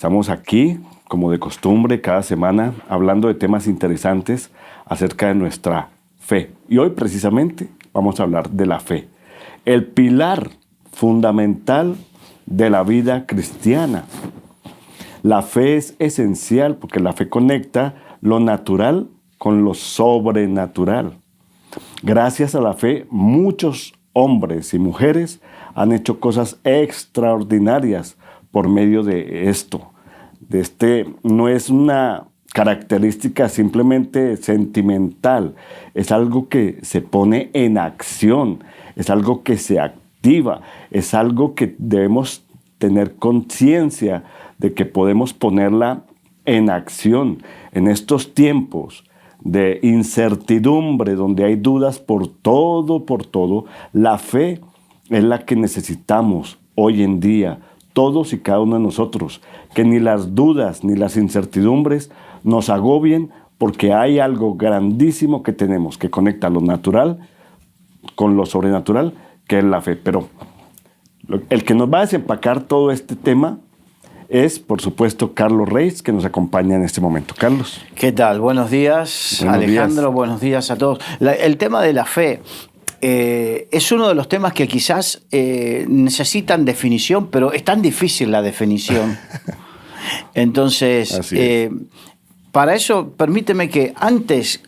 Estamos aquí, como de costumbre, cada semana, hablando de temas interesantes acerca de nuestra fe. Y hoy, precisamente, vamos a hablar de la fe. El pilar fundamental de la vida cristiana. La fe es esencial porque la fe conecta lo natural con lo sobrenatural. Gracias a la fe, muchos hombres y mujeres han hecho cosas extraordinarias por medio de esto. No es una característica simplemente sentimental, es algo que se pone en acción, es algo que se activa, es algo que debemos tener conciencia de que podemos ponerla en acción en estos tiempos de incertidumbre, donde hay dudas por todo. La fe es la que necesitamos hoy en día, todos y cada uno de nosotros, que ni las dudas ni las incertidumbres nos agobien, porque hay algo grandísimo que tenemos que conecta lo natural con lo sobrenatural, que es la fe. Pero el que nos va a desempacar todo este tema es, por supuesto, Carlos Reyes, que nos acompaña en este momento. Carlos. ¿Qué tal? Buenos días, Alejandro. Buenos días a todos. El tema de la fe es uno de los temas que quizás necesitan definición, pero es tan difícil la definición. Entonces, para eso, permíteme que antes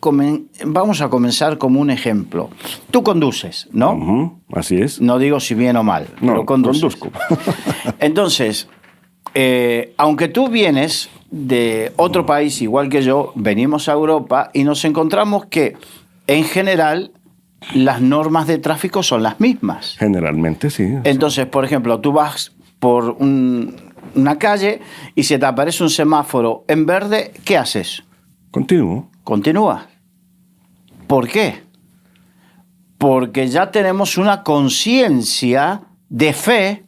vamos a comenzar como un ejemplo. Tú conduces, ¿no? Así es. No digo si bien o mal, no, pero conduces. Conduzco. Entonces, aunque tú vienes de otro país igual que yo, venimos a Europa y nos encontramos que, en general, las normas de tráfico son las mismas. Generalmente sí. Entonces, por ejemplo, tú vas por una calle y se te aparece un semáforo en verde, ¿qué haces? Continúo. Continúas. ¿Por qué? Porque ya tenemos una conciencia de fe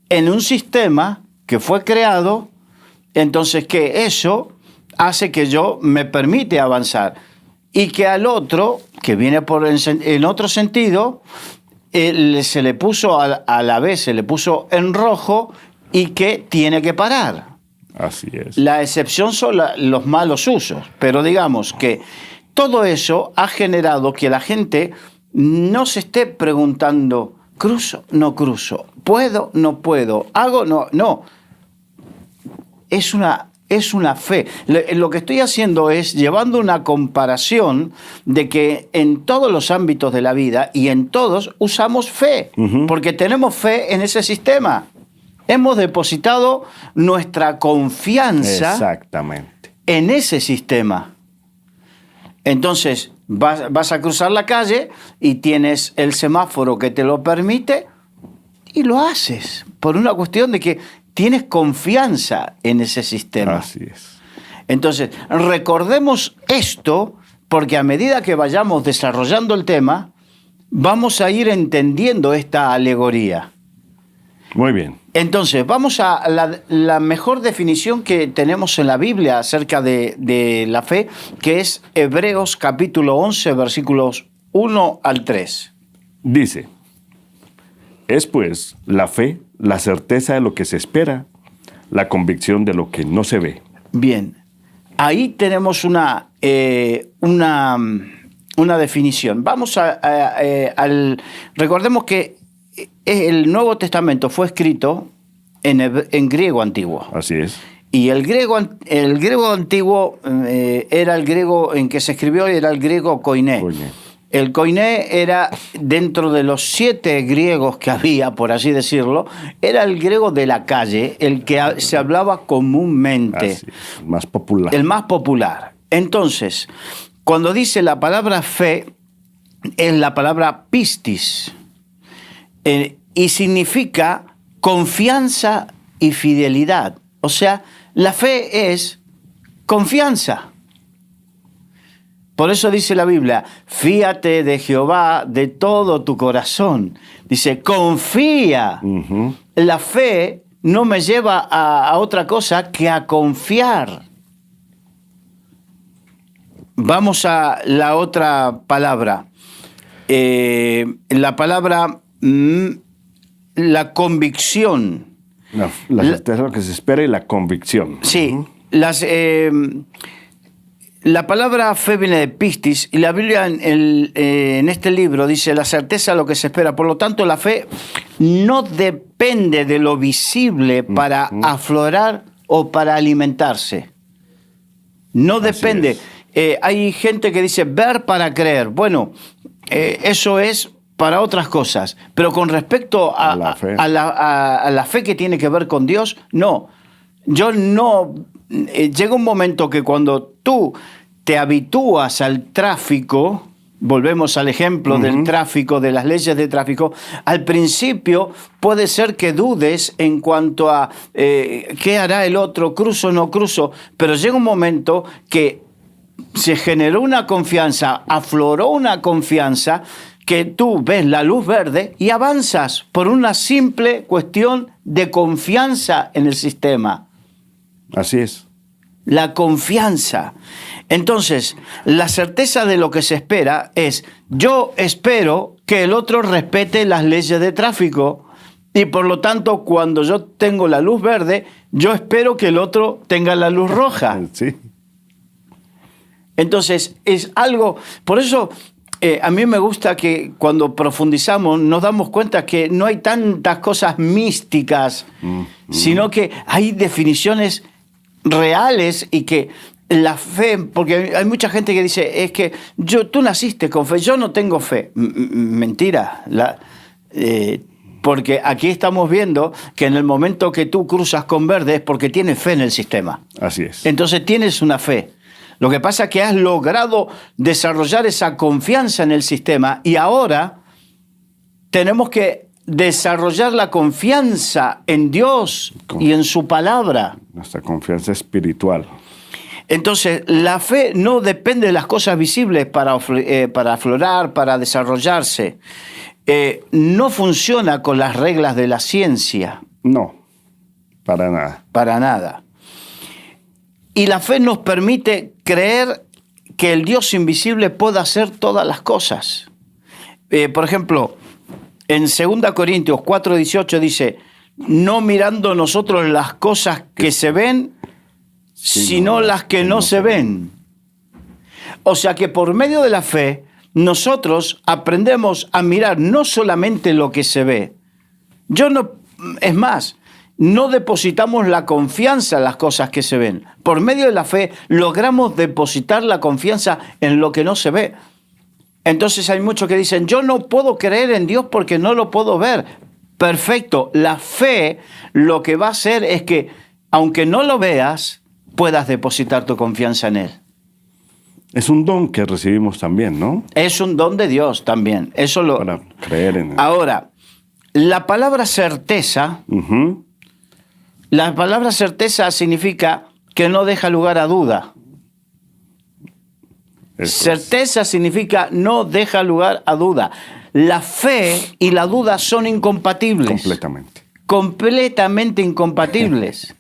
en un sistema que fue creado, entonces que eso hace que yo me permite avanzar y que al otro, que viene en otro sentido, se le puso a la vez, se le puso en rojo y que tiene que parar. Así es. La excepción son los malos usos, pero digamos que todo eso ha generado que la gente no se esté preguntando, ¿cruzo? No cruzo. ¿Puedo? No puedo. ¿Hago? No. No. Es una fe. Lo que estoy haciendo es llevando una comparación de que en todos los ámbitos de la vida y en todos usamos fe, porque tenemos fe en ese sistema. Hemos depositado nuestra confianza exactamente en ese sistema. Entonces, vas a cruzar la calle y tienes el semáforo que te lo permite y lo haces por una cuestión de que tienes confianza en ese sistema. Así es. Entonces, recordemos esto porque a medida que vayamos desarrollando el tema, vamos a ir entendiendo esta alegoría. Muy bien. Entonces, vamos a la mejor definición que tenemos en la Biblia acerca de la fe, que es Hebreos capítulo 11, versículos 1 al 3. Dice, es pues la fe, la certeza de lo que se espera, la convicción de lo que no se ve. Bien, ahí tenemos una definición. Vamos recordemos que el Nuevo Testamento fue escrito en griego antiguo. Así es. Y el griego antiguo era el griego en que se escribió, era el griego koiné. El koiné era, dentro de los 7 griegos que había, por así decirlo, era el griego de la calle, el que se hablaba comúnmente. Así, el más popular. El más popular. Entonces, cuando dice la palabra fe, es la palabra pistis, y significa confianza y fidelidad. O sea, la fe es confianza. Por eso dice la Biblia, fíate de Jehová de todo tu corazón. Dice, confía. La fe no me lleva a otra cosa que a confiar. Vamos a la otra palabra. La palabra, la convicción. La certeza de lo que se espera y la convicción. Sí, la palabra fe viene de pistis y la Biblia en este libro dice la certeza de lo que se espera. Por lo tanto, la fe no depende de lo visible para aflorar o para alimentarse. No depende. Hay gente que dice ver para creer. Bueno, eso es para otras cosas. Pero con respecto a la fe que tiene que ver con Dios, no. Yo no... llega un momento que cuando tú te habitúas al tráfico, volvemos al ejemplo del tráfico, de las leyes de tráfico, al principio puede ser que dudes en cuanto a qué hará el otro, cruzo o no cruzo, pero llega un momento que se generó una confianza, afloró una confianza, que tú ves la luz verde y avanzas por una simple cuestión de confianza en el sistema. Así es. La confianza. Entonces, la certeza de lo que se espera es, yo espero que el otro respete las leyes de tráfico y por lo tanto, cuando yo tengo la luz verde, yo espero que el otro tenga la luz roja. Sí. Entonces, es algo, por eso a mí me gusta que cuando profundizamos nos damos cuenta que no hay tantas cosas místicas, sino que hay definiciones reales y que la fe, porque hay mucha gente que dice, es que tú naciste con fe, yo no tengo fe. Mentira. Porque aquí estamos viendo que en el momento que tú cruzas con verde es porque tienes fe en el sistema. Así es. Entonces tienes una fe. Lo que pasa es que has logrado desarrollar esa confianza en el sistema y ahora tenemos que desarrollar la confianza en Dios y en su palabra. Nuestra confianza espiritual. Entonces, la fe no depende de las cosas visibles para aflorar, para desarrollarse. No funciona con las reglas de la ciencia. No, para nada. Para nada. Y la fe nos permite creer que el Dios invisible puede hacer todas las cosas. Por ejemplo, en 2 Corintios 4:18 dice, no mirando nosotros las cosas que se ven, sino las que no se ven. O sea que por medio de la fe, nosotros aprendemos a mirar no solamente lo que se ve. Es más, no depositamos la confianza en las cosas que se ven. Por medio de la fe logramos depositar la confianza en lo que no se ve. Entonces hay muchos que dicen, yo no puedo creer en Dios porque no lo puedo ver. Perfecto, la fe lo que va a hacer es que, aunque no lo veas, puedas depositar tu confianza en Él. Es un don que recibimos también, ¿no? Es un don de Dios también. Para creer en Él. Ahora, la palabra certeza, la palabra certeza significa que no deja lugar a duda. Certeza significa no deja lugar a duda. La fe y la duda son incompatibles. Completamente. Completamente incompatibles.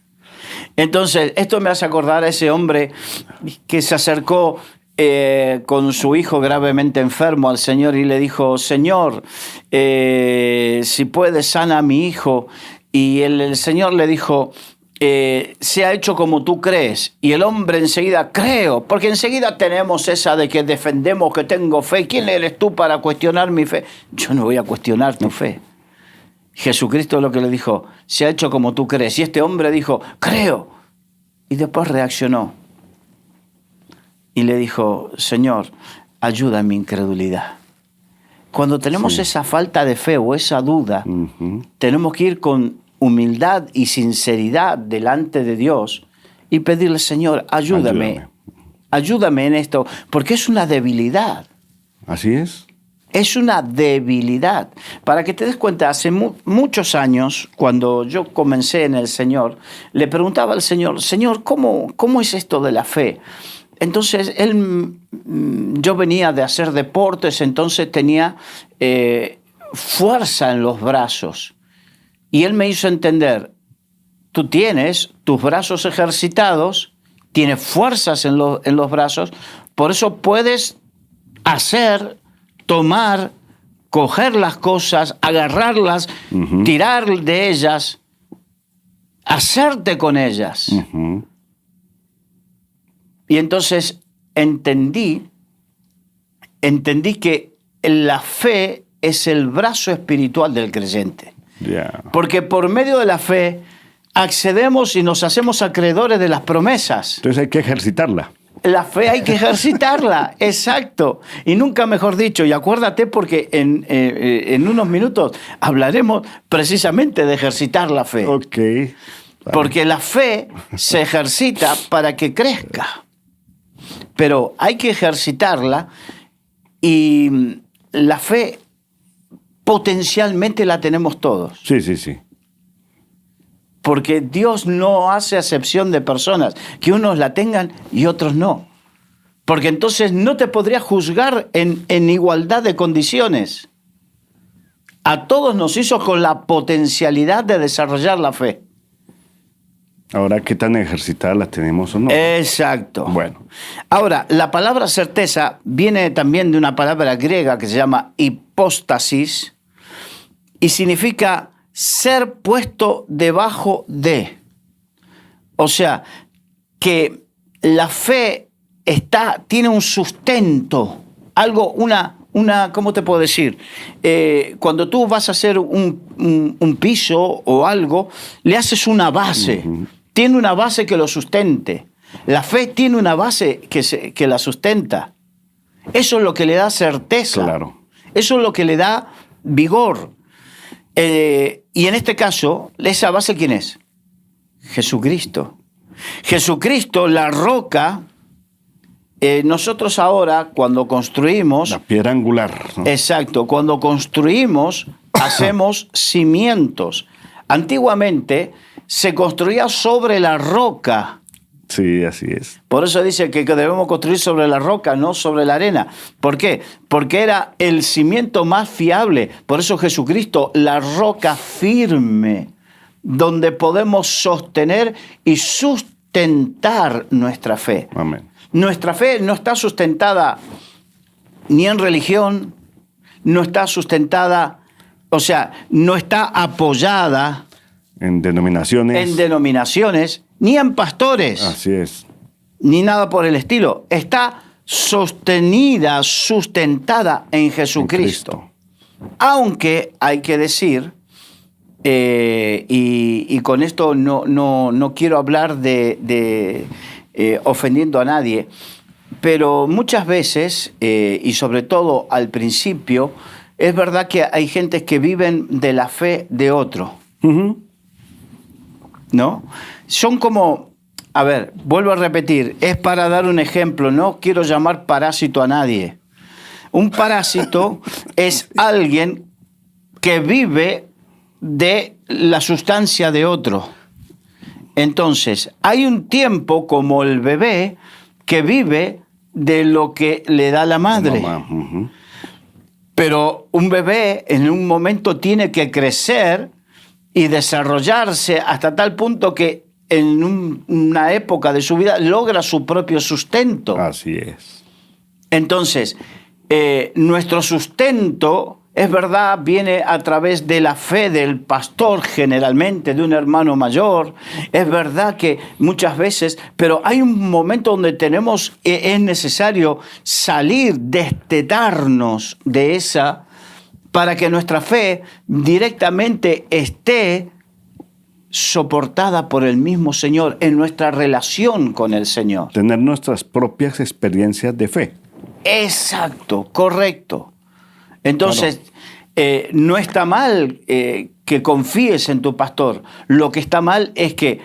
Entonces, esto me hace acordar a ese hombre que se acercó con su hijo gravemente enfermo al Señor y le dijo, Señor, si puedes, sana a mi hijo. Y el Señor le dijo, sea hecho como tú crees. Y el hombre enseguida, creo, porque enseguida tenemos esa de que defendemos que tengo fe. ¿Quién eres tú para cuestionar mi fe? Yo no voy a cuestionar tu fe. Jesucristo es lo que le dijo, sea hecho como tú crees. Y este hombre dijo, creo. Y después reaccionó. Y le dijo, Señor, ayuda en mi incredulidad. Cuando tenemos esa falta de fe o esa duda, tenemos que ir con humildad y sinceridad delante de Dios y pedirle, Señor, ayúdame en esto, porque es una debilidad. Así es. Es una debilidad. Para que te des cuenta, hace muchos años, cuando yo comencé en el Señor, le preguntaba al Señor, Señor, ¿cómo es esto de la fe? Entonces, yo venía de hacer deportes, entonces tenía fuerza en los brazos. Y él me hizo entender, tú tienes tus brazos ejercitados, tienes fuerzas en los brazos, por eso puedes hacer, tomar, coger las cosas, agarrarlas, tirar de ellas. hacerte con ellas. Ujú. Y entonces entendí que la fe es el brazo espiritual del creyente. Ya. Porque por medio de la fe accedemos y nos hacemos acreedores de las promesas. Entonces hay que ejercitarla. La fe hay que ejercitarla, exacto. Y nunca mejor dicho, y acuérdate porque en unos minutos hablaremos precisamente de ejercitar la fe. Ok. Vale. Porque la fe se ejercita para que crezca. Pero hay que ejercitarla y la fe potencialmente la tenemos todos. Sí, sí, sí. Porque Dios no hace acepción de personas, que unos la tengan y otros no. Porque entonces no te podría juzgar en igualdad de condiciones. A todos nos hizo con la potencialidad de desarrollar la fe. Ahora, ¿qué tan ejercitada la tenemos o no? Exacto. Bueno. Ahora, la palabra certeza viene también de una palabra griega que se llama hipóstasis y significa ser puesto debajo de. O sea, que la fe tiene un sustento, algo, ¿cómo te puedo decir? Cuando tú vas a hacer un piso o algo, le haces una base. Uh-huh. Tiene una base que lo sustente. La fe tiene una base que la sustenta. Eso es lo que le da certeza. Claro. Eso es lo que le da vigor. Y en este caso, ¿esa base quién es? Jesucristo. Jesucristo, la roca. Nosotros ahora, cuando construimos... La piedra angular, ¿no? Exacto. Cuando construimos, hacemos cimientos. Antiguamente se construía sobre la roca. Sí, así es. Por eso dice que debemos construir sobre la roca, no sobre la arena. ¿Por qué? Porque era el cimiento más fiable. Por eso Jesucristo, la roca firme, donde podemos sostener y sustentar nuestra fe. Amén. Nuestra fe no está sustentada ni en religión, no está sustentada, o sea, no está apoyada en denominaciones, ni en pastores. Así es. Ni nada por el estilo. Está sostenida, sustentada en Jesucristo. Aunque hay que decir, y con esto no quiero hablar de ofendiendo a nadie, pero muchas veces, y sobre todo al principio, es verdad que hay gentes que viven de la fe de otro. Uh-huh. ¿No? Son como, a ver, vuelvo a repetir, es para dar un ejemplo, no quiero llamar parásito a nadie. Un parásito es alguien que vive de la sustancia de otro. Entonces, hay un tiempo como el bebé que vive de lo que le da la madre. Mamá. Uh-huh. Pero un bebé en un momento tiene que crecer y desarrollarse hasta tal punto que en una época de su vida logra su propio sustento. Así es. Entonces, nuestro sustento, es verdad, viene a través de la fe del pastor, generalmente, de un hermano mayor. Es verdad que muchas veces, pero hay un momento donde es necesario salir, destetarnos de esa, para que nuestra fe directamente esté soportada por el mismo Señor en nuestra relación con el Señor. Tener nuestras propias experiencias de fe. Exacto, correcto. Entonces, claro. No está mal que confíes en tu pastor. Lo que está mal es que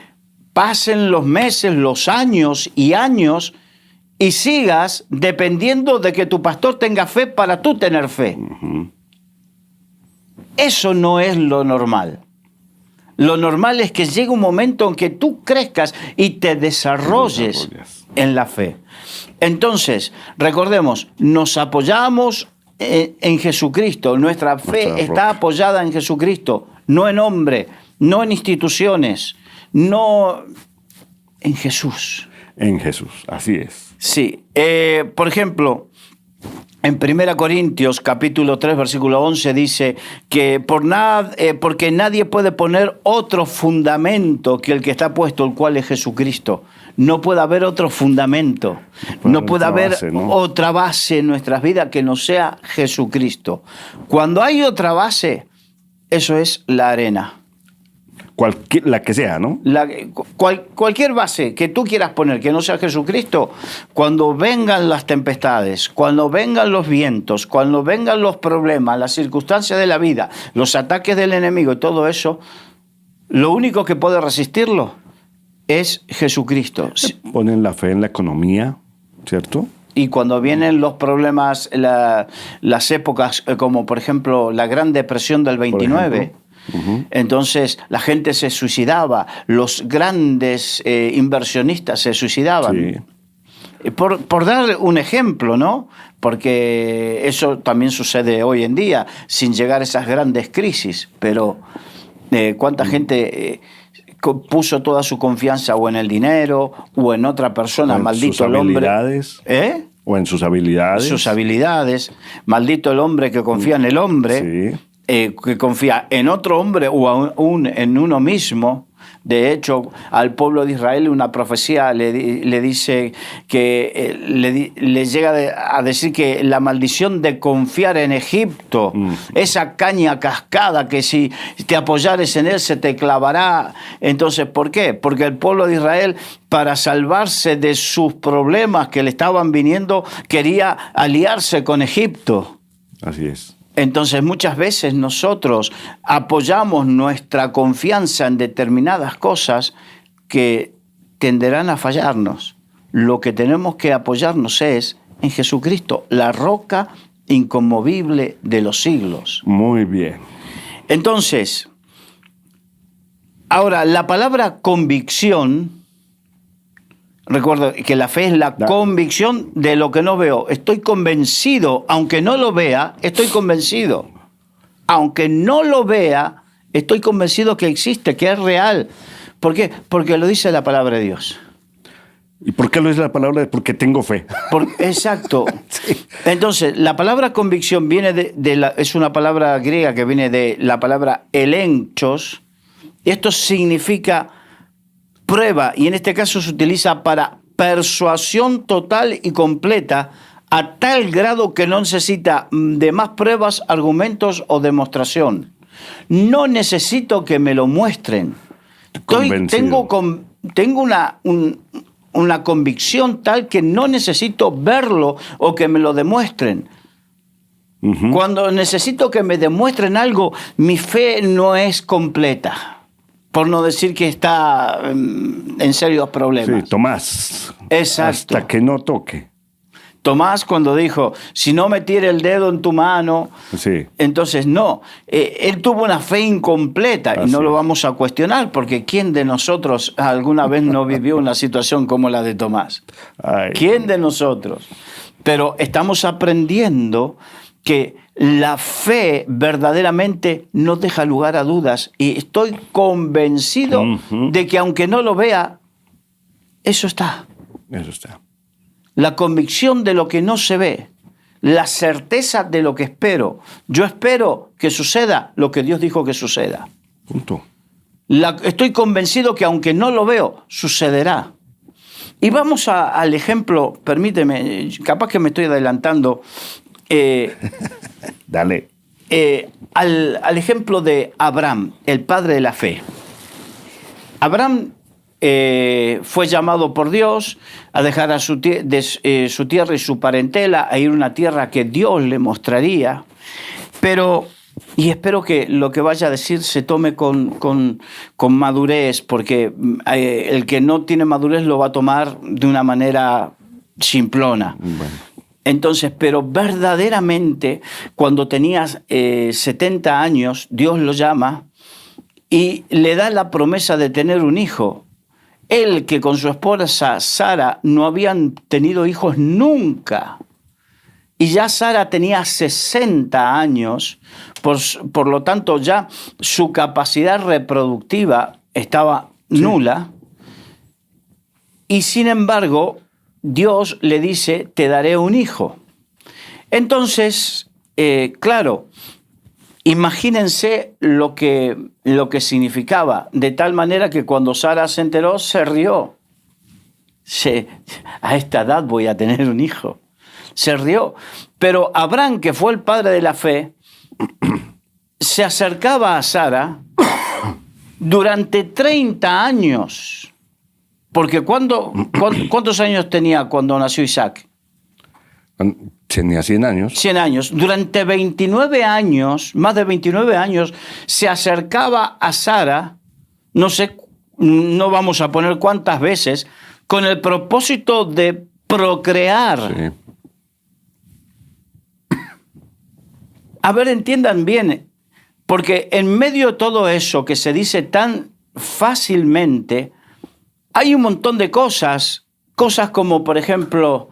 pasen los meses, los años y sigas dependiendo de que tu pastor tenga fe para tú tener fe. Uh-huh. Eso no es lo normal. Lo normal es que llegue un momento en que tú crezcas y te desarrolles en la fe. Entonces, recordemos, nos apoyamos en Jesucristo. Nuestra fe está apoyada en Jesucristo, no en hombre, no en instituciones, no en Jesús. En Jesús, así es. Sí. Por ejemplo, En 1 Corintios capítulo 3 versículo 11 dice que porque nadie puede poner otro fundamento que el que está puesto, el cual es Jesucristo. No puede haber otro fundamento, no puede haber base, ¿no? otra base en nuestras vidas que no sea Jesucristo. Cuando hay otra base, eso es la arena. La que sea, ¿no? Cualquier base que tú quieras poner que no sea Jesucristo, cuando vengan las tempestades, cuando vengan los vientos, cuando vengan los problemas, las circunstancias de la vida, los ataques del enemigo y todo eso, lo único que puede resistirlo es Jesucristo. Ponen la fe en la economía, ¿cierto? Y cuando vienen los problemas, las épocas, como por ejemplo la Gran Depresión del 29, entonces la gente se suicidaba, los grandes inversionistas se suicidaban. Sí. Por dar un ejemplo, ¿no? Porque eso también sucede hoy en día, sin llegar a esas grandes crisis. Pero ¿cuánta gente puso toda su confianza o en el dinero o en otra persona? En maldito el hombre. O en sus habilidades. Sus habilidades. Maldito el hombre que confía en el hombre. Sí. Que confía en otro hombre o aún en uno mismo. De hecho, al pueblo de Israel una profecía le dice que le llega a decir que la maldición de confiar en Egipto, esa caña cascada que si te apoyares en él se te clavará. Entonces, ¿por qué? Porque el pueblo de Israel, para salvarse de sus problemas que le estaban viniendo, quería aliarse con Egipto. Así es. Entonces muchas veces nosotros apoyamos nuestra confianza en determinadas cosas que tenderán a fallarnos. Lo que tenemos que apoyarnos es en Jesucristo, la roca inconmovible de los siglos. Muy bien. Entonces, ahora la palabra convicción, recuerdo que la fe es la convicción de lo que no veo. Estoy convencido, aunque no lo vea, estoy convencido. Aunque no lo vea, estoy convencido que existe, que es real. ¿Por qué? Porque lo dice la palabra de Dios. ¿Y por qué lo dice la palabra? Porque tengo fe. Exacto. Sí. Entonces, la palabra convicción viene es una palabra griega que viene de la palabra elenchos. Esto significa prueba, y en este caso se utiliza para persuasión total y completa, a tal grado que no necesita de más pruebas, argumentos o demostración. No necesito que me lo muestren. Tengo una convicción tal que no necesito verlo o que me lo demuestren. Cuando necesito que me demuestren algo, mi fe no es completa. Por no decir que está en serios problemas. Sí, Tomás. Exacto. Hasta que no toque. Tomás cuando dijo, si no metiera el dedo en tu mano, sí. Entonces no. Él tuvo una fe incompleta. Así y no lo vamos a cuestionar, porque ¿quién de nosotros alguna vez no vivió una situación como la de Tomás? Ay. ¿Quién de nosotros? Pero estamos aprendiendo que la fe verdaderamente no deja lugar a dudas, y estoy convencido de que aunque no lo vea, eso está. Eso está. La convicción de lo que no se ve, la certeza de lo que espero. Yo espero que suceda lo que Dios dijo que suceda. Punto. Estoy convencido que aunque no lo veo, sucederá. Y vamos al ejemplo, permíteme, capaz que me estoy adelantando. Dale. Al ejemplo de Abraham, el padre de la fe. Abraham fue llamado por Dios a dejar su tierra y su parentela, a ir a una tierra que Dios le mostraría. Pero, y espero que lo que vaya a decir se tome con madurez, porque el que no tiene madurez lo va a tomar de una manera simplona. Bueno. Entonces, pero verdaderamente, cuando tenía 70 años, Dios lo llama y le da la promesa de tener un hijo. Él, que con su esposa Sara no habían tenido hijos nunca, y ya Sara tenía 60 años, por lo tanto ya su capacidad reproductiva estaba nula, y sin embargo Dios le dice, te daré un hijo. Entonces, claro, imagínense lo que significaba, de tal manera que cuando Sara se enteró, se rió. A esta edad voy a tener un hijo. Se rió. Pero Abraham, que fue el padre de la fe, se acercaba a Sara durante 30 años. Porque ¿cuántos años tenía cuando nació Isaac? Tenía 100 años. 100 años. Durante 29 años, más de 29 años, se acercaba a Sara, no sé, no vamos a poner cuántas veces, con el propósito de procrear. Sí. A ver, entiendan bien, porque en medio de todo eso que se dice tan fácilmente, hay un montón de cosas como, por ejemplo,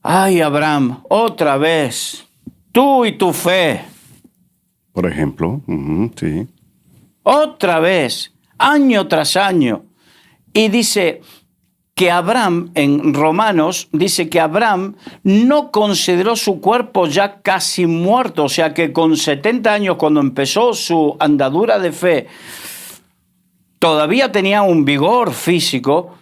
ay, Abraham, otra vez, tú y tu fe. Por ejemplo, sí. Otra vez, año tras año. Y dice que Abraham, en Romanos, dice que Abraham no consideró su cuerpo ya casi muerto, o sea que con 70 años, cuando empezó su andadura de fe, todavía tenía un vigor físico,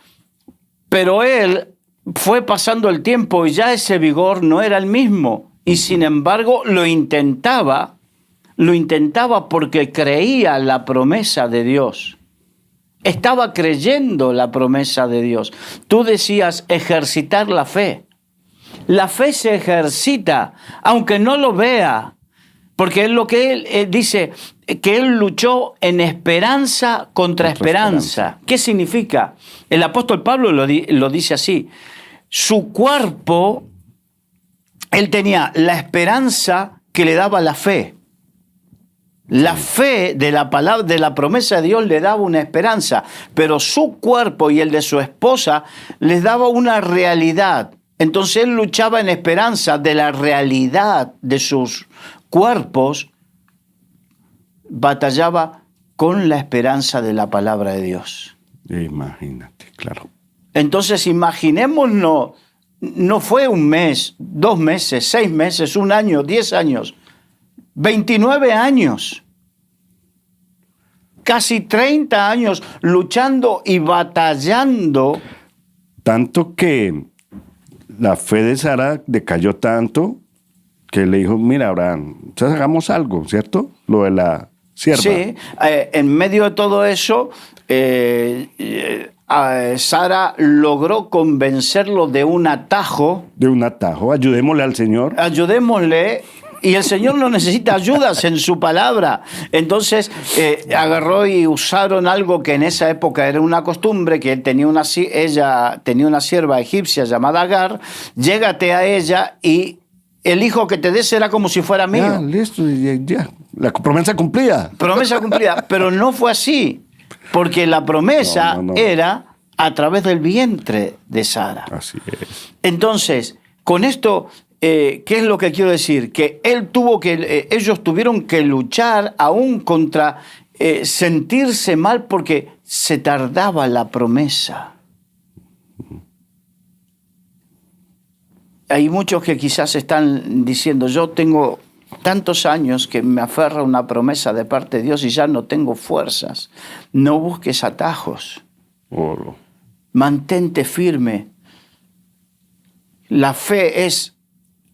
pero él fue pasando el tiempo y ya ese vigor no era el mismo. Y sin embargo lo intentaba porque creía la promesa de Dios. Estaba creyendo la promesa de Dios. Tú decías ejercitar la fe. La fe se ejercita, aunque no lo vea. Porque es lo que él dice, que él luchó en esperanza contra esperanza. ¿Qué significa? El apóstol Pablo lo dice así. Su cuerpo, él tenía la esperanza que le daba la fe. La fe de la palabra, de la promesa de Dios le daba una esperanza, pero su cuerpo y el de su esposa les daba una realidad. Entonces él luchaba en esperanza de la realidad de sus cuerpos, batallaba con la esperanza de la palabra de Dios. Imagínate, claro. Entonces imaginémonos, no fue un mes, 2 meses, 6 meses, 1 año, 10 años, 29 años, casi 30 años luchando y batallando. Tanto que la fe de Sara decayó tanto que le dijo, mira, Abraham, entonces hagamos algo, ¿cierto? Lo de la sierva. Sí, en medio de todo eso, Sara logró convencerlo de un atajo. De un atajo, ayudémosle al Señor. Ayudémosle. Y el Señor no necesita ayudas en su palabra. Entonces agarró y usaron algo que en esa época era una costumbre, que ella tenía una sierva egipcia llamada Agar. Llégate a ella y el hijo que te des será como si fuera mío. Ya, listo, ya. La promesa cumplida. Promesa cumplida, pero no fue así, porque la promesa era a través del vientre de Sara. Así es. Entonces, con esto, ¿qué es lo que quiero decir? Que ellos tuvieron que luchar aún contra sentirse mal porque se tardaba la promesa. Hay muchos que quizás están diciendo, yo tengo tantos años que me aferra una promesa de parte de Dios y ya no tengo fuerzas. No busques atajos. Oh. Mantente firme. La fe es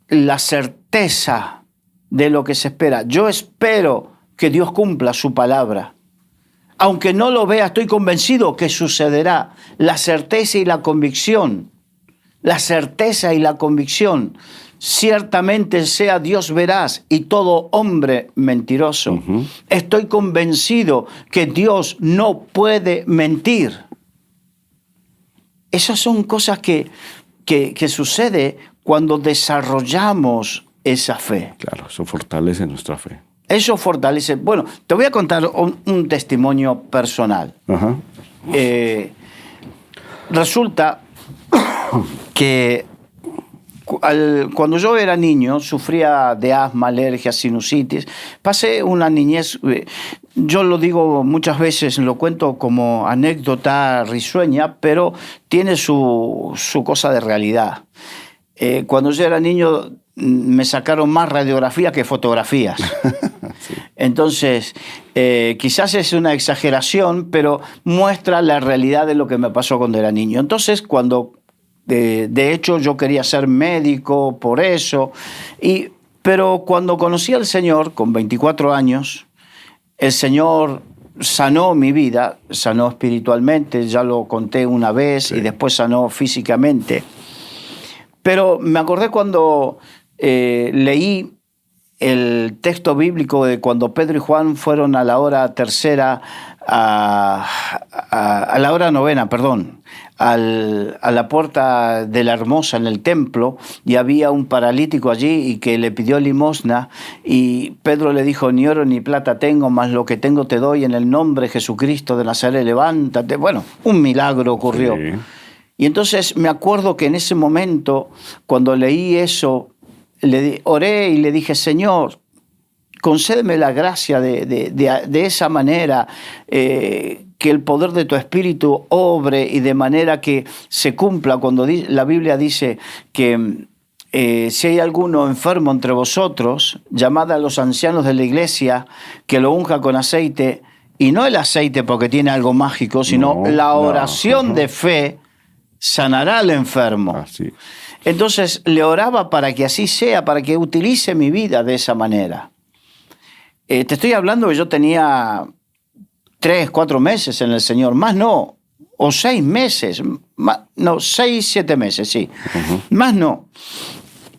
la certeza de lo que se espera. Yo espero que Dios cumpla su palabra. Aunque no lo vea, estoy convencido que sucederá. La certeza y la convicción. La certeza y la convicción. Ciertamente sea Dios veraz y todo hombre mentiroso. Uh-huh. Estoy convencido que Dios no puede mentir. Esas son cosas que sucede cuando desarrollamos esa fe. Claro, eso fortalece nuestra fe. Eso fortalece. Bueno, te voy a contar un testimonio personal. Uh-huh. Resulta que cuando yo era niño sufría de asma, alergia, sinusitis. Pasé una niñez, yo lo digo muchas veces, lo cuento como anécdota risueña, pero tiene su cosa de realidad. Cuando yo era niño me sacaron más radiografías que fotografías. Sí. Entonces, quizás es una exageración, pero muestra la realidad de lo que me pasó cuando era niño. Entonces, de hecho, yo quería ser médico por eso, pero cuando conocí al Señor, con 24 años, el Señor sanó mi vida, sanó espiritualmente, ya lo conté una vez, sí, y después sanó físicamente. Pero me acordé cuando leí el texto bíblico de cuando Pedro y Juan fueron a la hora tercera, a la hora novena, perdón, a la puerta de la Hermosa en el templo, y había un paralítico allí y que le pidió limosna, y Pedro le dijo: ni oro ni plata tengo, mas lo que tengo te doy, en el nombre de Jesucristo de Nazaret, levántate. Bueno, un milagro ocurrió. Sí. Y entonces me acuerdo que en ese momento, cuando leí eso, oré y le dije: Señor, concédeme la gracia de esa manera, que el poder de tu Espíritu obre y de manera que se cumpla cuando la Biblia dice que si hay alguno enfermo entre vosotros, llamad a los ancianos de la iglesia que lo unja con aceite, y no el aceite porque tiene algo mágico, sino la oración de fe sanará al enfermo. Así. Entonces le oraba para que así sea, para que utilice mi vida de esa manera. Te estoy hablando que yo tenía 3, 4 meses en el Señor, más no, o 6 meses, no, 6, 7 meses, sí, más no.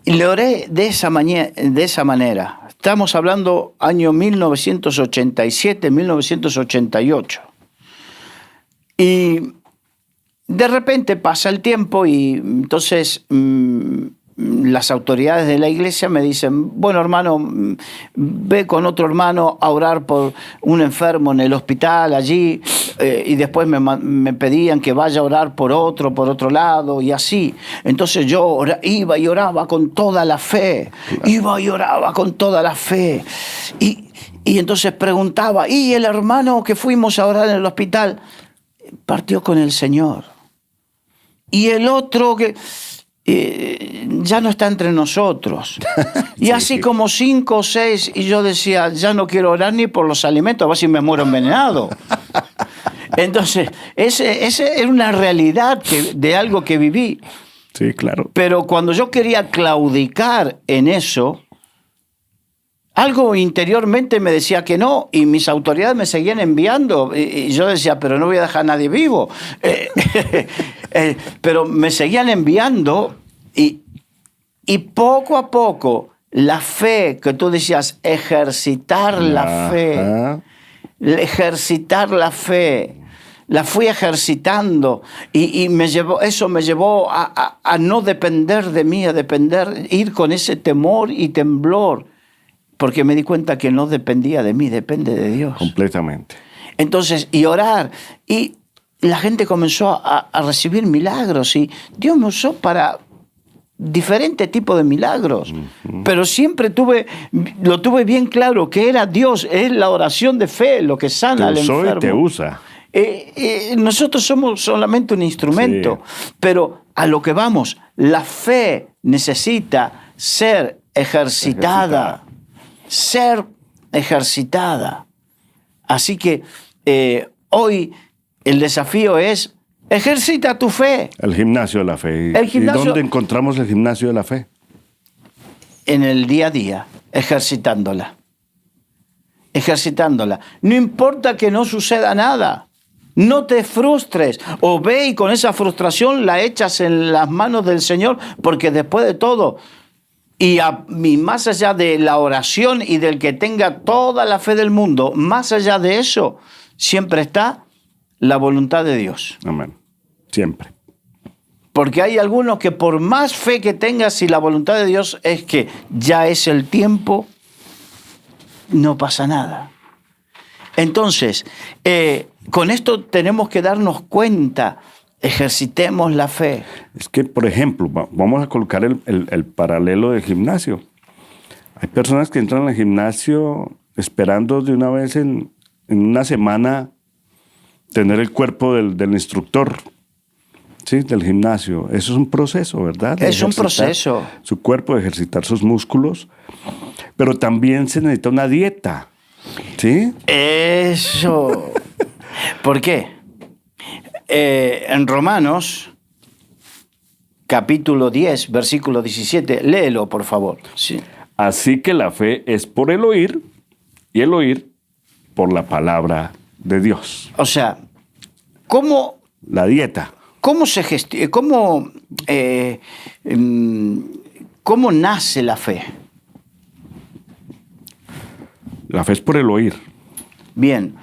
Y le oré de esa manera. Estamos hablando año 1987, 1988. Y de repente pasa el tiempo y entonces las autoridades de la iglesia me dicen: bueno, hermano, ve con otro hermano a orar por un enfermo en el hospital allí, y después me pedían que vaya a orar por otro lado, y así. Entonces yo iba y oraba con toda la fe, y entonces preguntaba: ¿y el hermano que fuimos a orar en el hospital partió con el Señor? Y el otro que ya no está entre nosotros. Y así como 5 o 6, y yo decía: ya no quiero orar ni por los alimentos, a ver si me muero envenenado. Entonces, esa era una realidad de algo que viví. Sí, claro. Pero cuando yo quería claudicar en eso, algo interiormente me decía que no, y mis autoridades me seguían enviando, y yo decía: pero no voy a dejar a nadie vivo. Pero me seguían enviando, y poco a poco la fe que tú decías, ejercitar la fe, la fui ejercitando, y eso me llevó a no depender de mí, a ir con ese temor y temblor, porque me di cuenta que no dependía de mí, depende de Dios. Completamente. Entonces, y orar, y la gente comenzó a recibir milagros, y Dios me usó para diferentes tipos de milagros. Pero siempre lo tuve bien claro, que era Dios, es la oración de fe lo que sana al enfermo. Y te usa. Nosotros somos solamente un instrumento, sí, pero a lo que vamos, la fe necesita ser ejercitada. Ser ejercitada. Así que hoy el desafío es: ejercita tu fe. El gimnasio de la fe. ¿Y dónde encontramos el gimnasio de la fe? En el día a día, ejercitándola. No importa que no suceda nada. No te frustres, o ve y con esa frustración la echas en las manos del Señor, porque después de todo, y más allá de la oración y del que tenga toda la fe del mundo, más allá de eso, siempre está la voluntad de Dios. Amén. Siempre. Porque hay algunos que por más fe que tengas, si la voluntad de Dios es que ya es el tiempo, no pasa nada. Entonces, con esto tenemos que darnos cuenta. Ejercitemos la fe. Es que, por ejemplo, vamos a colocar el paralelo del gimnasio. Hay personas que entran al gimnasio esperando de una vez en una semana tener el cuerpo del instructor, Sí, del gimnasio. Eso es un proceso, ¿verdad? De Es un ejercitar proceso. su cuerpo, de ejercitar sus músculos. Pero también se necesita una dieta. ¿Sí? Eso. ¿Por qué? En Romanos, capítulo 10, versículo 17, léelo, por favor. Sí. Así que la fe es por el oír y el oír por la palabra de Dios. O sea, ¿cómo La dieta. ¿Cómo nace la fe? La fe es por el oír. Bien,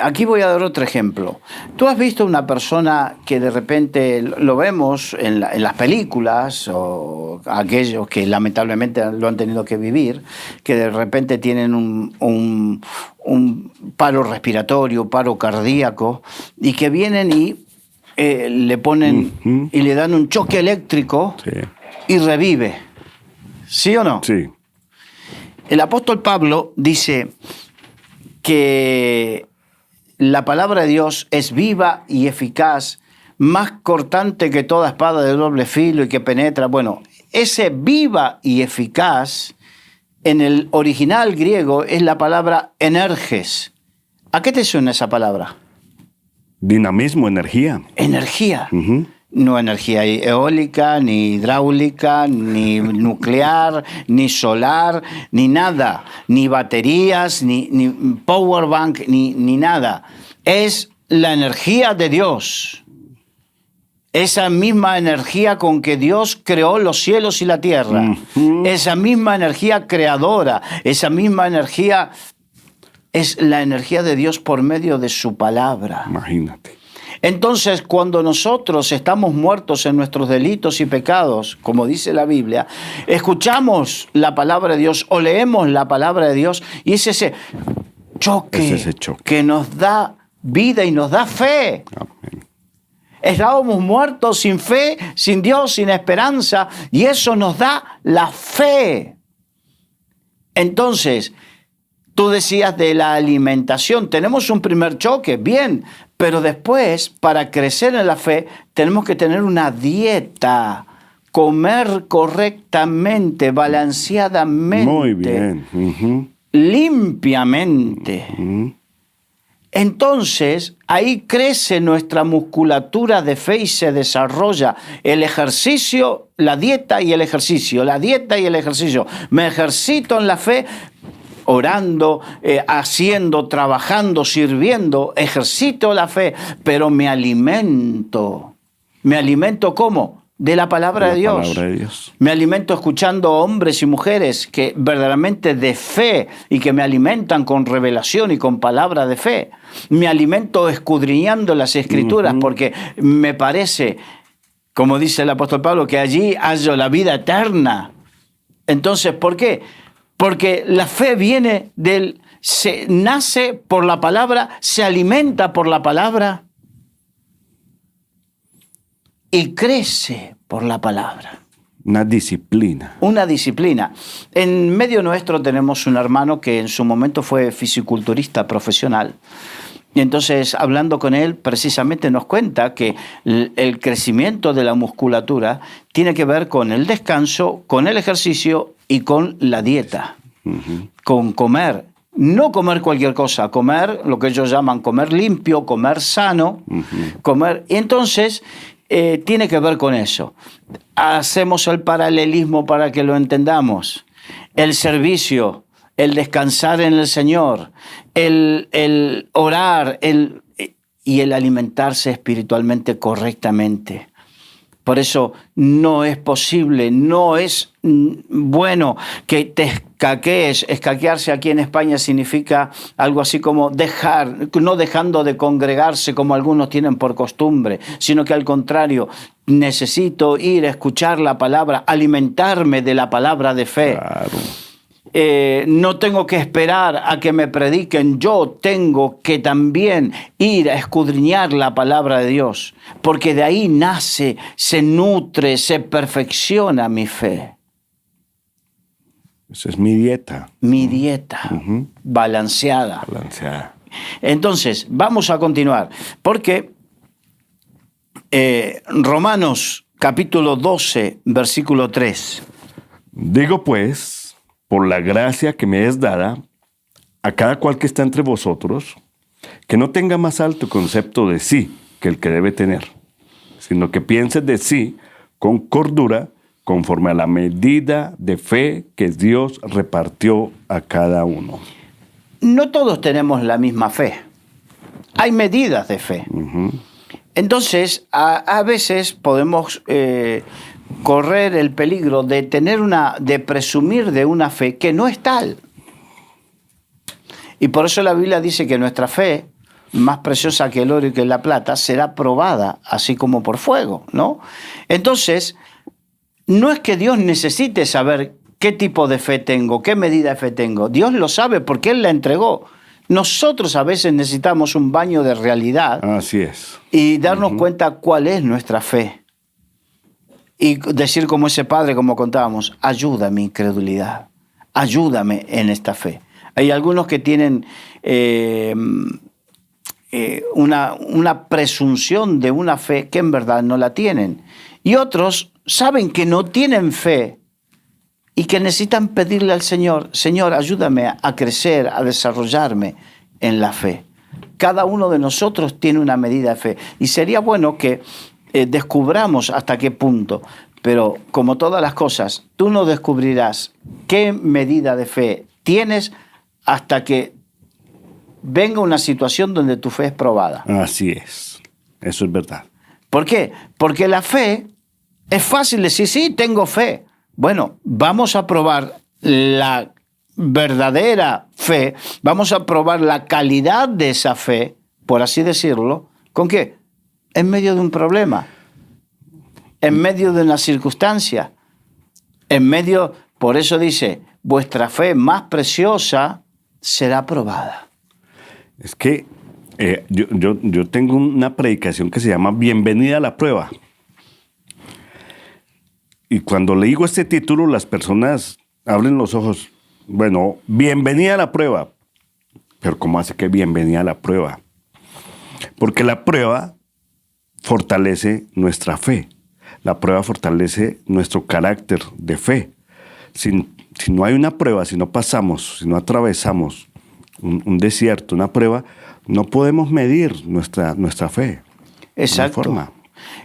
aquí voy a dar otro ejemplo. Tú has visto una persona que de repente lo vemos en las películas, o aquellos que lamentablemente lo han tenido que vivir, que de repente tienen un paro respiratorio, paro cardíaco, y que vienen y le ponen y le dan un choque eléctrico, Sí. y revive. ¿Sí o no? Sí. El apóstol Pablo dice que la palabra de Dios es viva y eficaz, más cortante que toda espada de doble filo y que penetra. Bueno, ese viva y eficaz en el original griego es la palabra energes. ¿A qué te suena esa palabra? Dinamismo, energía. Energía. Ujú. No energía eólica, ni hidráulica, ni nuclear, ni solar, ni nada. Ni baterías, ni power bank, ni nada. Es la energía de Dios. Esa misma energía con que Dios creó los cielos y la tierra. Esa misma energía creadora. Esa misma energía es la energía de Dios por medio de su palabra. Imagínate. Entonces, cuando nosotros estamos muertos en nuestros delitos y pecados, como dice la Biblia, escuchamos la palabra de Dios o leemos la palabra de Dios, y es ese choque, que nos da vida y nos da fe. Amén. Estábamos muertos sin fe, sin Dios, sin esperanza, y eso nos da la fe. Entonces, tú decías de la alimentación, tenemos un primer choque, bien, pero después, para crecer en la fe, tenemos que tener una dieta, comer correctamente, balanceadamente, Muy bien. limpiamente. Entonces, ahí crece nuestra musculatura de fe y se desarrolla el ejercicio, la dieta y el ejercicio, la dieta y el ejercicio. Me ejercito en la fe, orando, haciendo, trabajando, sirviendo, ejercito la fe, pero me alimento. ¿Me alimento cómo? De la palabra de Dios. Palabra de Dios. Me alimento escuchando hombres y mujeres que verdaderamente de fe y que me alimentan con revelación y con palabra de fe. Me alimento escudriñando las Escrituras porque me parece, como dice el apóstol Pablo, que allí hallo la vida eterna. Entonces, ¿por qué? Porque la fe viene nace por la palabra, se alimenta por la palabra y crece por la palabra. Una disciplina. Una disciplina. En medio nuestro tenemos un hermano que en su momento fue fisiculturista profesional. Y entonces, hablando con él, precisamente nos cuenta que el crecimiento de la musculatura tiene que ver con el descanso, con el ejercicio y con la dieta, con comer. No comer cualquier cosa, comer lo que ellos llaman comer limpio, comer sano, comer. Y entonces, tiene que ver con eso. Hacemos el paralelismo para que lo entendamos. El servicio, el descansar en el Señor, el orar y el alimentarse espiritualmente correctamente. Por eso no es posible, no es bueno que te escaquees. Escaquearse aquí en España significa algo así como dejar, no dejando de congregarse como algunos tienen por costumbre, sino que al contrario, necesito ir a escuchar la palabra, alimentarme de la palabra de fe. Claro. No tengo que esperar a que me prediquen, yo tengo que también ir a escudriñar la palabra de Dios, porque de ahí nace, se nutre, se perfecciona mi fe. Esa es mi dieta. Mi dieta, balanceada. Balanceada. Entonces, vamos a continuar, porque Romanos capítulo 12, versículo 3. Digo pues, por la gracia que me es dada, a cada cual que está entre vosotros, que no tenga más alto concepto de sí que el que debe tener, sino que piense de sí con cordura, conforme a la medida de fe que Dios repartió a cada uno. No todos tenemos la misma fe. Hay medidas de fe. Entonces, a veces podemos correr el peligro de de presumir de una fe que no es tal. Y por eso la Biblia dice que nuestra fe, más preciosa que el oro y que la plata, será probada, así como por fuego, ¿no? Entonces, no es que Dios necesite saber qué tipo de fe tengo, qué medida de fe tengo. Dios lo sabe porque Él la entregó. Nosotros a veces necesitamos un baño de realidad. Así es. Y darnos cuenta cuál es nuestra fe. Y decir como ese padre, como contábamos, ayuda mi incredulidad, ayúdame en esta fe. Hay algunos que tienen una presunción de una fe que en verdad no la tienen. Y otros saben que no tienen fe y que necesitan pedirle al Señor, Señor, ayúdame a crecer, a desarrollarme en la fe. Cada uno de nosotros tiene una medida de fe. Y sería bueno que descubramos hasta qué punto. Pero como todas las cosas, tú no descubrirás qué medida de fe tienes hasta que venga una situación donde tu fe es probada. Así es. Eso es verdad. ¿Por qué? Porque la fe es fácil decir, sí, tengo fe. Bueno, vamos a probar la verdadera fe, vamos a probar la calidad de esa fe, por así decirlo, ¿con qué? En medio de un problema, en medio de una circunstancia, en medio, por eso dice, vuestra fe más preciosa será probada. Es que yo tengo una predicación que se llama Bienvenida a la prueba. Y cuando le digo este título, las personas abren los ojos. Bueno, bienvenida a la prueba. Pero ¿cómo hace que bienvenida a la prueba? Porque la prueba fortalece nuestra fe. La prueba fortalece nuestro carácter de fe. Si no hay una prueba, si no pasamos, si no atravesamos un desierto, una prueba, no podemos medir nuestra fe. Exacto. De forma.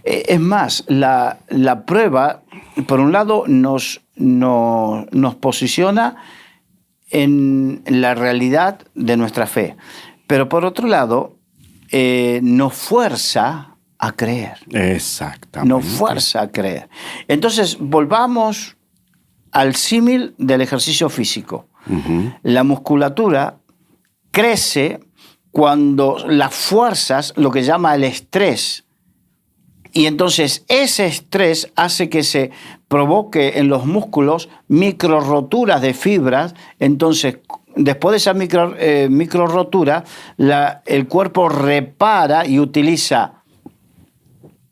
Es más, la prueba, por un lado, nos posiciona en la realidad de nuestra fe, pero por otro lado, nos fuerza a creer. Exactamente. Nos fuerza a creer. Entonces, volvamos al símil del ejercicio físico. La musculatura crece cuando las fuerzas, lo que llama el estrés, y entonces ese estrés hace que se provoque en los músculos micro roturas de fibras. Entonces, después de esa micro rotura, el cuerpo repara y utiliza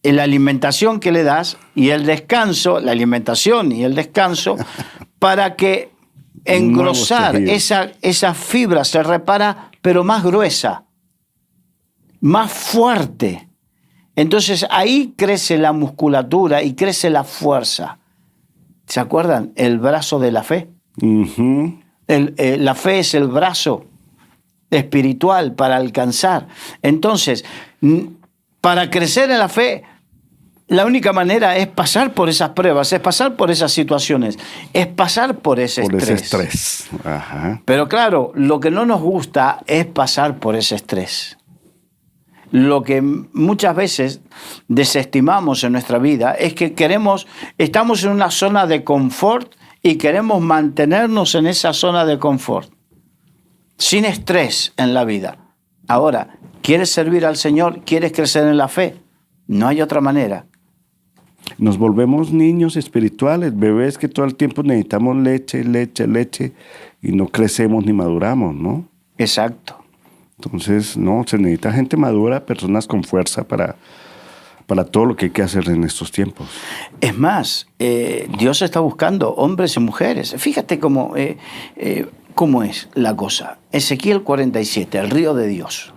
la alimentación que le das y el descanso, la alimentación y el descanso, para que engrosar esa fibra se repara, pero más gruesa, más fuerte. Entonces ahí crece la musculatura y crece la fuerza. ¿Se acuerdan? El brazo de la fe. La fe es el brazo espiritual para alcanzar. Entonces, para crecer en la fe, la única manera es pasar por esas pruebas, es pasar por esas situaciones, es pasar por ese estrés. Ajá. Pero claro, lo que no nos gusta es pasar por ese estrés. Lo que muchas veces desestimamos en nuestra vida es que estamos en una zona de confort y queremos mantenernos en esa zona de confort, sin estrés en la vida. Ahora, ¿quieres servir al Señor? ¿Quieres crecer en la fe? No hay otra manera. Nos volvemos niños espirituales, bebés que todo el tiempo necesitamos leche, y no crecemos ni maduramos, ¿no? Exacto. Entonces, no, se necesita gente madura, personas con fuerza para todo lo que hay que hacer en estos tiempos. Es más, Dios está buscando hombres y mujeres. Fíjate cómo es la cosa. Ezequiel 47, el río de Dios.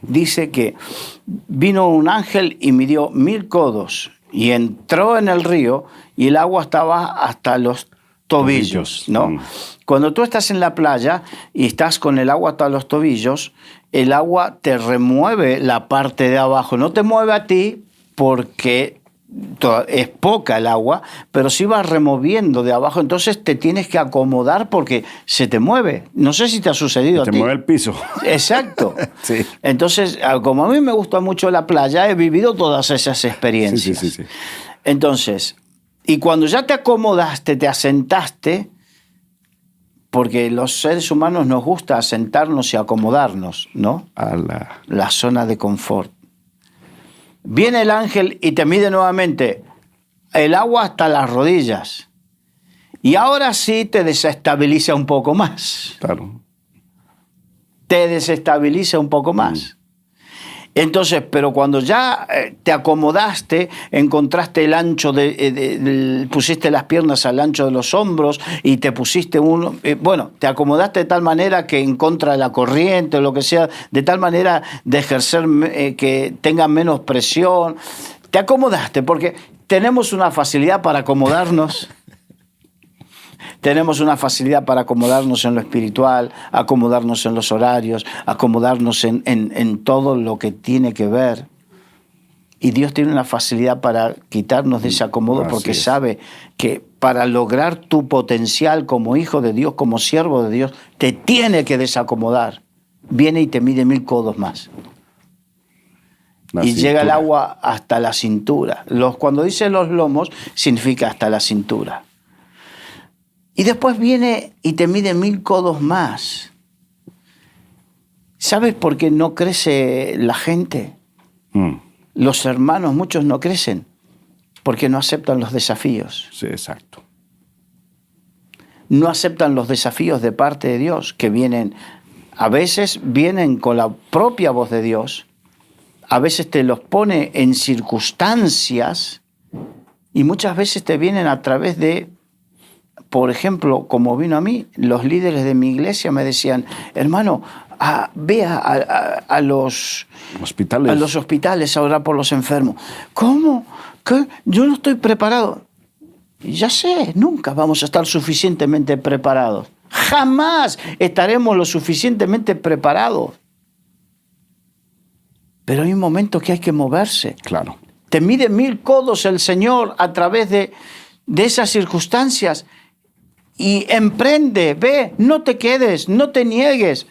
dice que vino un ángel y midió 1000 codos y entró en el río y el agua estaba hasta los tobillos, ¿no? Cuando tú estás en la playa y estás con el agua hasta los tobillos, el agua te remueve la parte de abajo. No te mueve a ti porque es poca el agua, pero sí va removiendo de abajo. Entonces te tienes que acomodar porque se te mueve. No sé si te ha sucedido a ti. Te mueve el piso. Exacto. Sí. Entonces, como a mí me gusta mucho la playa, he vivido todas esas experiencias. Sí. Entonces, y cuando ya te acomodaste, te asentaste, porque los seres humanos nos gusta asentarnos y acomodarnos, ¿no? La zona de confort. Viene el ángel y te mide nuevamente el agua hasta las rodillas. Y ahora sí te desestabiliza un poco más. Claro. Te desestabiliza un poco más. Entonces, pero cuando ya te acomodaste, encontraste el ancho pusiste las piernas al ancho de los hombros y te pusiste te acomodaste de tal manera que en contra de la corriente o lo que sea, de tal manera de ejercer que tenga menos presión. Te acomodaste porque tenemos una facilidad para acomodarnos. Tenemos una facilidad para acomodarnos en lo espiritual, acomodarnos en los horarios, acomodarnos en todo lo que tiene que ver. Y Dios tiene una facilidad para quitarnos de ese acomodo porque sabe que para lograr tu potencial como hijo de Dios, como siervo de Dios, te tiene que desacomodar. Viene y te mide 1000 codos más. Y llega el agua hasta la cintura. Cuando dice los lomos, significa hasta la cintura. Y después viene y te mide 1000 codos más. ¿Sabes por qué no crece la gente? Los hermanos, muchos no crecen porque no aceptan los desafíos. Sí, exacto. No aceptan los desafíos de parte de Dios que vienen. A veces vienen con la propia voz de Dios. A veces te los pone en circunstancias y muchas veces te vienen a través de... Por ejemplo, como vino a mí, los líderes de mi iglesia me decían, hermano, ve a los hospitales a orar por los enfermos. ¿Cómo? ¿Qué? Yo no estoy preparado. Ya sé, nunca vamos a estar suficientemente preparados. Jamás estaremos lo suficientemente preparados. Pero hay un momento que hay que moverse. Claro. Te mide 1000 codos el Señor a través de esas circunstancias. Y emprende, ve, no te quedes, no te niegues.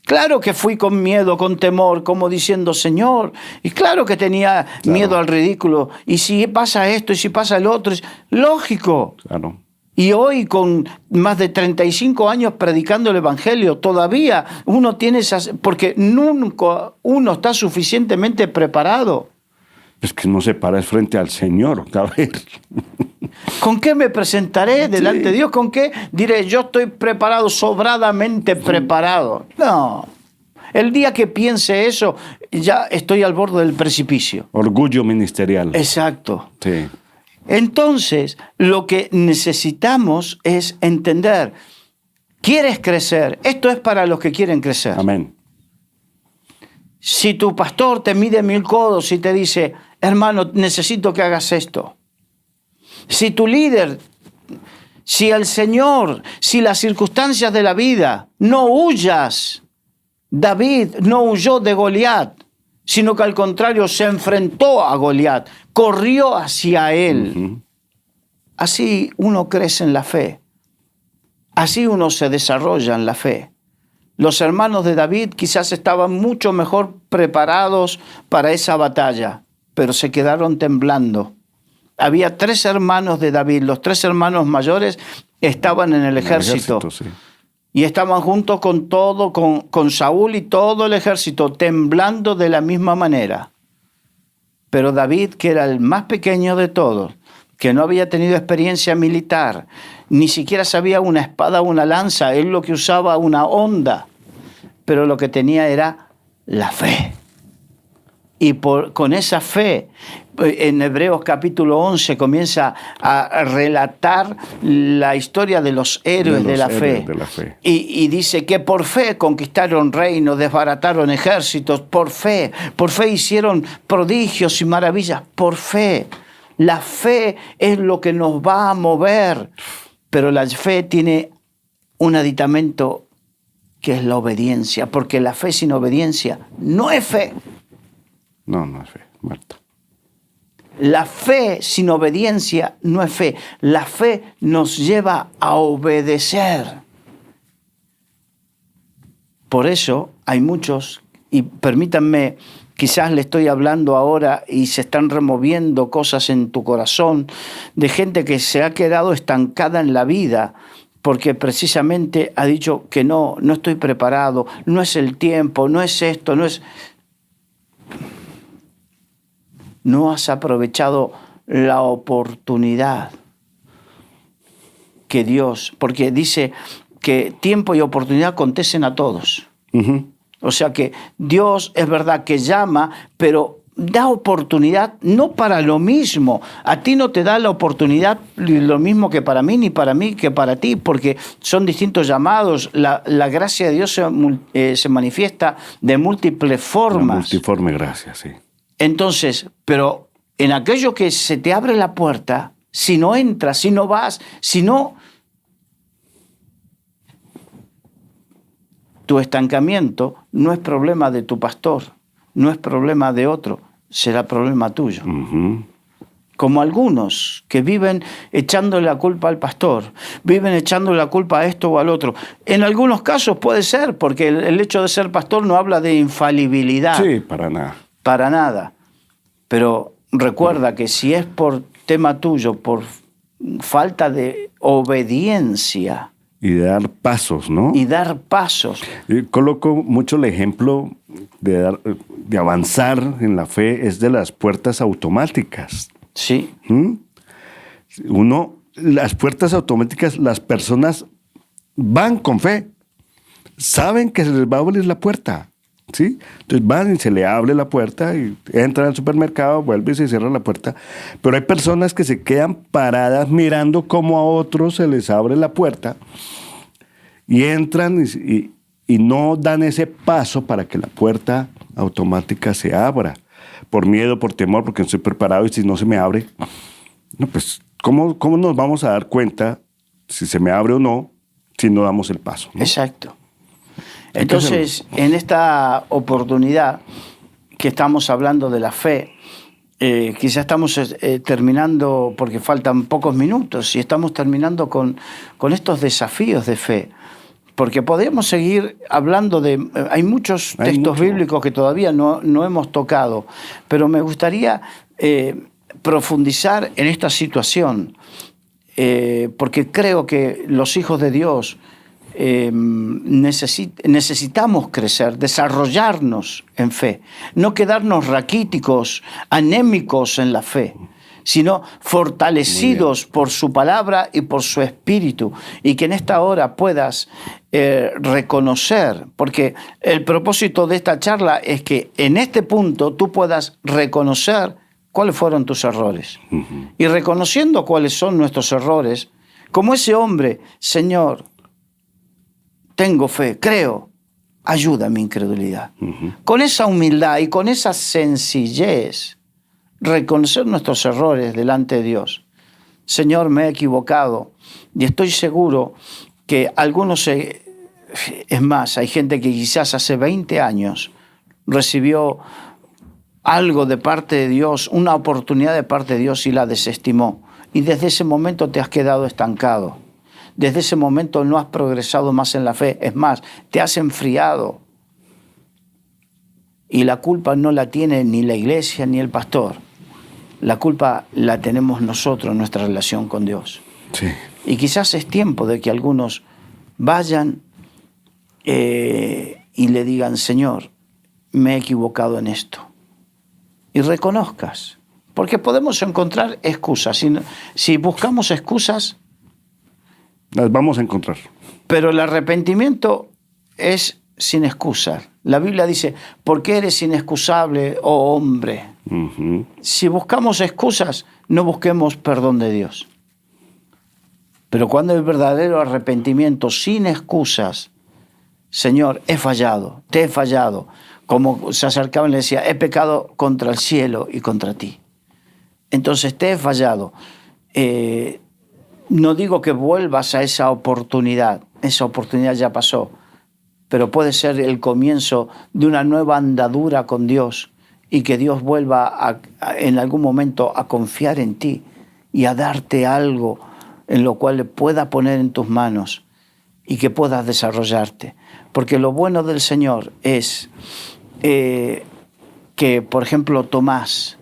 Claro que fui con miedo, con temor, como diciendo, Señor. Y claro que tenía miedo al ridículo. Y si pasa esto, y si pasa el otro, es lógico. Claro. Y hoy, con más de 35 años predicando el Evangelio, todavía uno tiene esas... Porque nunca uno está suficientemente preparado. Es que no se para frente al Señor. A ver. ¿Con qué me presentaré delante de Dios? ¿Con qué diré, yo estoy preparado, sobradamente preparado? No. El día que piense eso, ya estoy al borde del precipicio. Orgullo ministerial. Exacto. Sí. Entonces, lo que necesitamos es entender, ¿quieres crecer? Esto es para los que quieren crecer. Amén. Si tu pastor te mide 1000 codos y te dice, hermano, necesito que hagas esto. Si tu líder, si el Señor, si las circunstancias de la vida, no huyas. David no huyó de Goliat, sino que al contrario se enfrentó a Goliat, corrió hacia él. Uh-huh. Así uno crece en la fe. Así uno se desarrolla en la fe. Los hermanos de David quizás estaban mucho mejor preparados para esa batalla, pero se quedaron temblando. Había 3 hermanos de David, los 3 hermanos mayores estaban en el ejército. Sí. Y estaban juntos con todo, con Saúl y todo el ejército, temblando de la misma manera. Pero David, que era el más pequeño de todos, que no había tenido experiencia militar, ni siquiera sabía una espada o una lanza, él lo que usaba una honda, pero lo que tenía era la fe. Y con esa fe, en Hebreos capítulo 11 comienza a relatar la historia de los héroes de la fe. Y dice que por fe conquistaron reinos, desbarataron ejércitos, por fe hicieron prodigios y maravillas, por fe. La fe es lo que nos va a mover, pero la fe tiene un aditamento que es la obediencia, porque la fe sin obediencia no es fe. No es fe, Marta. La fe sin obediencia no es fe. La fe nos lleva a obedecer. Por eso hay muchos, y permítanme, quizás le estoy hablando ahora y se están removiendo cosas en tu corazón, de gente que se ha quedado estancada en la vida, porque precisamente ha dicho que no estoy preparado, no es el tiempo, no es esto, no es... No has aprovechado la oportunidad que Dios, porque dice que tiempo y oportunidad acontecen a todos. Uh-huh. O sea que Dios es verdad que llama, pero da oportunidad no para lo mismo. A ti no te da la oportunidad lo mismo que para mí, ni para mí que para ti, porque son distintos llamados. La gracia de Dios se manifiesta de múltiples formas. Multiforme gracia, sí. Entonces, pero en aquello que se te abre la puerta, si no entras, si no vas, si no... Tu estancamiento no es problema de tu pastor, no es problema de otro, será problema tuyo. Uh-huh. Como algunos que viven echándole la culpa al pastor, viven echándole la culpa a esto o al otro. En algunos casos puede ser, porque el hecho de ser pastor no habla de infalibilidad. Sí, para nada. Para nada. Pero recuerda que si es por tema tuyo, por falta de obediencia... Y de dar pasos, ¿no? Y dar pasos. Yo coloco mucho el ejemplo de avanzar en la fe, es de las puertas automáticas. Sí. Las puertas automáticas, las personas van con fe, saben que se les va a abrir la puerta. ¿Sí? Entonces van y se le abre la puerta y entran al supermercado, vuelve y se cierra la puerta. Pero hay personas que se quedan paradas mirando cómo a otros se les abre la puerta y entran y no dan ese paso para que la puerta automática se abra. Por miedo, por temor, porque no estoy preparado y si no se me abre. No, pues, ¿cómo nos vamos a dar cuenta si se me abre o no si no damos el paso, ¿no? Exacto. Entonces, en esta oportunidad que estamos hablando de la fe, quizás estamos terminando, porque faltan pocos minutos, y estamos terminando con estos desafíos de fe. Porque podemos seguir hablando de... Hay muchos textos bíblicos que todavía no hemos tocado, pero me gustaría profundizar en esta situación, porque creo que los hijos de Dios... necesitamos crecer, desarrollarnos en fe, no quedarnos raquíticos, anémicos en la fe, sino fortalecidos por su palabra y por su espíritu, y que en esta hora puedas reconocer, porque el propósito de esta charla es que en este punto tú puedas reconocer cuáles fueron tus errores. Uh-huh. Y reconociendo cuáles son nuestros errores, como ese hombre, Señor, tengo fe, creo, ayuda a mi incredulidad. Uh-huh. Con esa humildad y con esa sencillez, reconocer nuestros errores delante de Dios. Señor, me he equivocado y estoy seguro que algunos, es más, hay gente que quizás hace 20 años recibió algo de parte de Dios, una oportunidad de parte de Dios y la desestimó. Y desde ese momento te has quedado estancado. Desde ese momento no has progresado más en la fe. Es más, te has enfriado. Y la culpa no la tiene ni la iglesia ni el pastor. La culpa la tenemos nosotros en nuestra relación con Dios. Sí. Y quizás es tiempo de que algunos vayan y le digan, Señor, me he equivocado en esto. Y reconozcas. Porque podemos encontrar excusas. Si buscamos excusas... Las vamos a encontrar. Pero el arrepentimiento es sin excusas. La Biblia dice, ¿por qué eres inexcusable, oh hombre? Ujú. Si buscamos excusas, no busquemos perdón de Dios. Pero cuando hay verdadero arrepentimiento, sin excusas, Señor, he fallado, te he fallado. Como se acercaba y le decía, he pecado contra el cielo y contra ti. Entonces te he fallado. No digo que vuelvas a esa oportunidad ya pasó, pero puede ser el comienzo de una nueva andadura con Dios y que Dios vuelva en algún momento a confiar en ti y a darte algo en lo cual le pueda poner en tus manos y que puedas desarrollarte. Porque lo bueno del Señor es que, por ejemplo, Tomás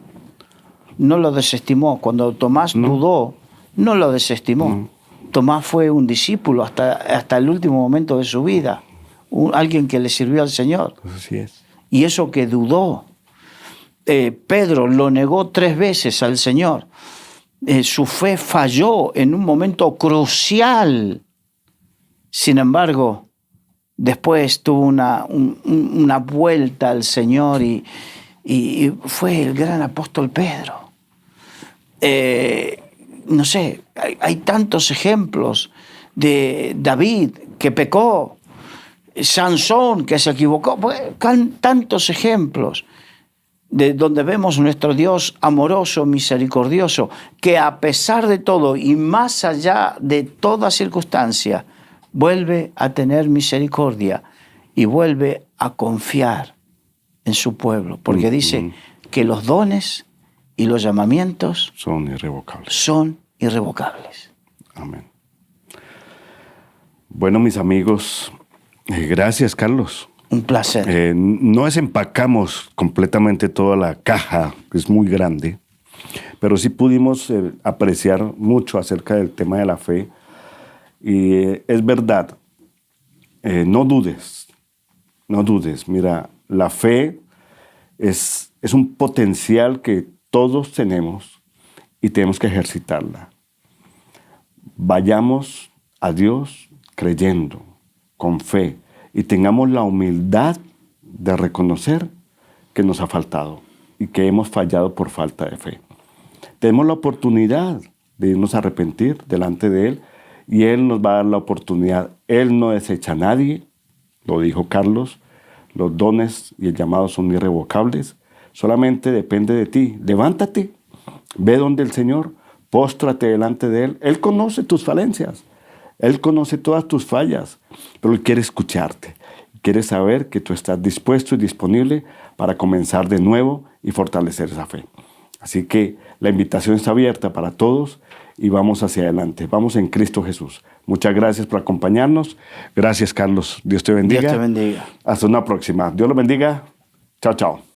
no lo desestimó. Cuando Tomás dudó, no lo desestimó. Tomás fue un discípulo hasta el último momento de su vida, alguien que le sirvió al Señor. Así es. Y eso que dudó. Pedro lo negó 3 veces al Señor. Su fe falló en un momento crucial. Sin embargo, después tuvo una vuelta al Señor y fue el gran apóstol Pedro. No sé, hay tantos ejemplos de David que pecó, Sansón que se equivocó, tantos ejemplos de donde vemos nuestro Dios amoroso, misericordioso, que a pesar de todo y más allá de toda circunstancia, vuelve a tener misericordia y vuelve a confiar en su pueblo, porque dice que los dones y los llamamientos Son irrevocables. son irrevocables. Amén. Bueno, mis amigos, gracias, Carlos. Un placer. No desempacamos completamente toda la caja, que es muy grande, pero sí pudimos apreciar mucho acerca del tema de la fe. Y es verdad, no dudes. Mira, la fe es un potencial que todos tenemos y tenemos que ejercitarla. Vayamos a Dios creyendo, con fe, y tengamos la humildad de reconocer que nos ha faltado y que hemos fallado por falta de fe. Tenemos la oportunidad de irnos a arrepentir delante de Él y Él nos va a dar la oportunidad. Él no desecha a nadie, lo dijo Carlos, los dones y el llamado son irrevocables, solamente depende de ti. Levántate, ve donde el Señor, póstrate delante de Él. Él conoce tus falencias, Él conoce todas tus fallas, pero Él quiere escucharte. Quiere saber que tú estás dispuesto y disponible para comenzar de nuevo y fortalecer esa fe. Así que la invitación está abierta para todos y vamos hacia adelante. Vamos en Cristo Jesús. Muchas gracias por acompañarnos. Gracias, Carlos. Dios te bendiga. Dios te bendiga. Hasta una próxima. Dios los bendiga. Chao, chao.